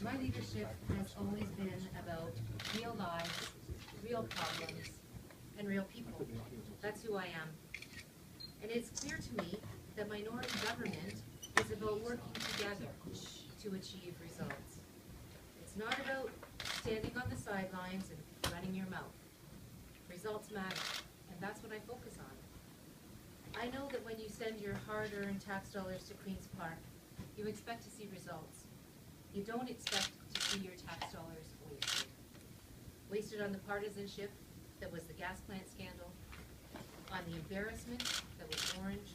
My leadership has always been about real lives, real problems, and real people. That's who I am. And it's clear to me that minority government is about working together to achieve results. It's not about standing on the sidelines and running your mouth. Results matter, and that's what I focus on. I know that when you send your hard-earned tax dollars to Queen's Park, you expect to see results. You don't expect to see your tax dollars wasted. Wasted on the partisanship that was the gas plant scandal, on the embarrassment that was Orange,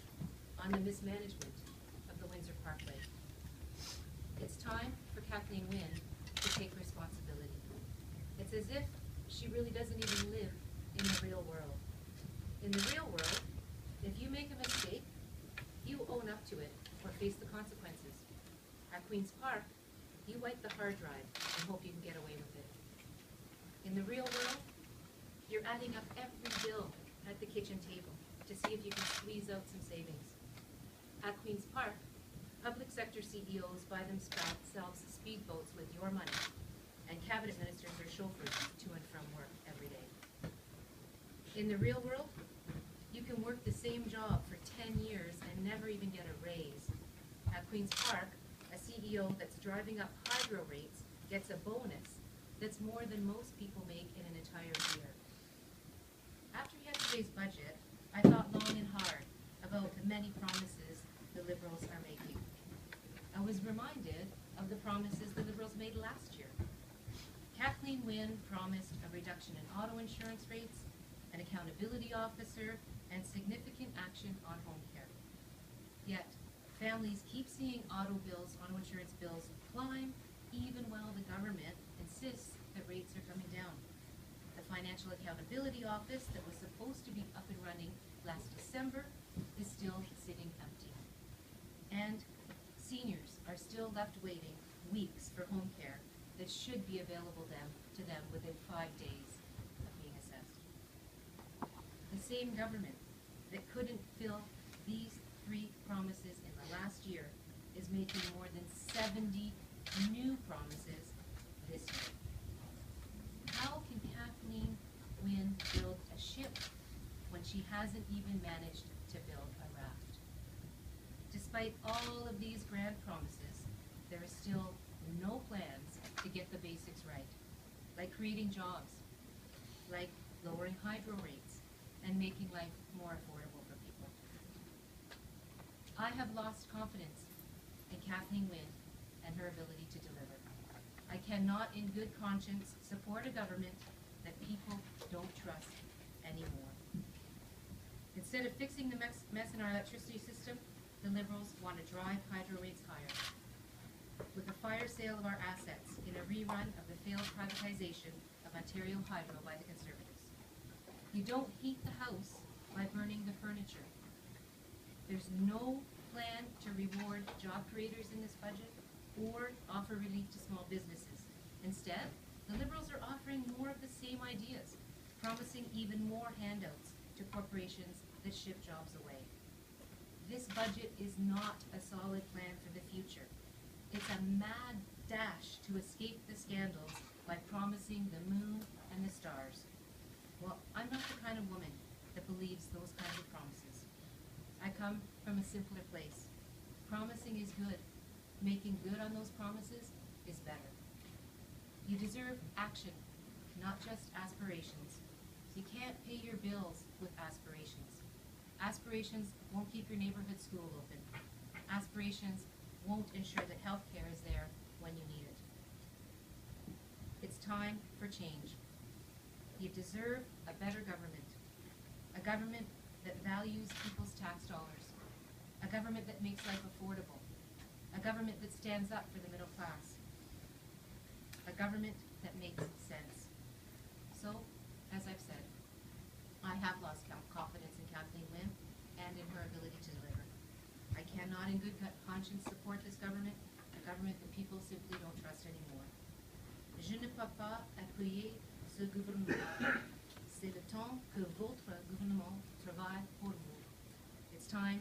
on the mismanagement of the Windsor Parkway. It's time for Kathleen Wynne to take responsibility. It's as if she really doesn't even live in the real world. In the real world, if you make a mistake, you own up to it or face the consequences. At Queen's Park, you wipe the hard drive and hope you can get away with it. In the real world, you're adding up every bill at the kitchen table to see if you can squeeze out some savings. At Queen's Park, public sector CEOs buy themselves speedboats with your money, and cabinet ministers are chauffeurs to and from work every day. In the real world, you can work the same job for 10 years and never even get a raise. At Queen's Park, a CEO that's driving up hydro rates gets a bonus that's more than most people make in an entire year. After yesterday's budget, I thought long and hard about the many promises the Liberals are making. I was reminded of the promises the Liberals made last year. Kathleen Wynne promised a reduction in auto insurance rates, an accountability officer, and significant action on home care. Yet, families keep seeing auto insurance bills climb, even while the government insists that rates are coming down. The Financial Accountability Office that was supposed to be up and running last December is still sitting empty. And seniors are still left waiting weeks for home care that should be available to them within 5 days of being assessed. The same government that couldn't fill these 3 promises in the last year is making more than 70 new promises this year. How can Kathleen Wynne build a ship when she hasn't even managed to build a raft? Despite all of these grand promises, there is still no plans to get the basics right, like creating jobs, like lowering hydro rates, and making life more affordable for people. I have lost confidence in Kathleen Wynne and her ability to deliver. I cannot in good conscience support a government that people don't trust anymore. Instead of fixing the mess in our electricity system, the Liberals want to drive hydro rates higher. With the fire sale of our assets in a rerun of the failed privatization of Ontario Hydro by the Conservatives. You don't heat the house by burning the furniture. There's no plan to reward job creators in this budget or offer relief to small businesses. Instead, the Liberals are offering more of the same ideas, promising even more handouts to corporations that ship jobs away. This budget is not a solid plan for the future. It's a mad dash to escape the scandals by promising the moon and the stars. Well, I'm not the kind of woman that believes those kinds of promises. I come from a simpler place. Promising is good. Making good on those promises is better. You deserve action, not just aspirations. You can't pay your bills with aspirations. Aspirations won't keep your neighborhood school open. Aspirations won't ensure that health care is there when you need it. It's time for change. You deserve a better government. A government that values people's tax dollars. A government that makes life affordable. A government that stands up for the middle class. A government that makes sense. So, as I've said, I have lost confidence in Kathleen Wynne and in her ability to deliver. I cannot in good conscience support this government, a government that people simply don't trust anymore. Je ne peux pas appuyer ce gouvernement. C'est le temps que votre gouvernement travaille pour vous. It's time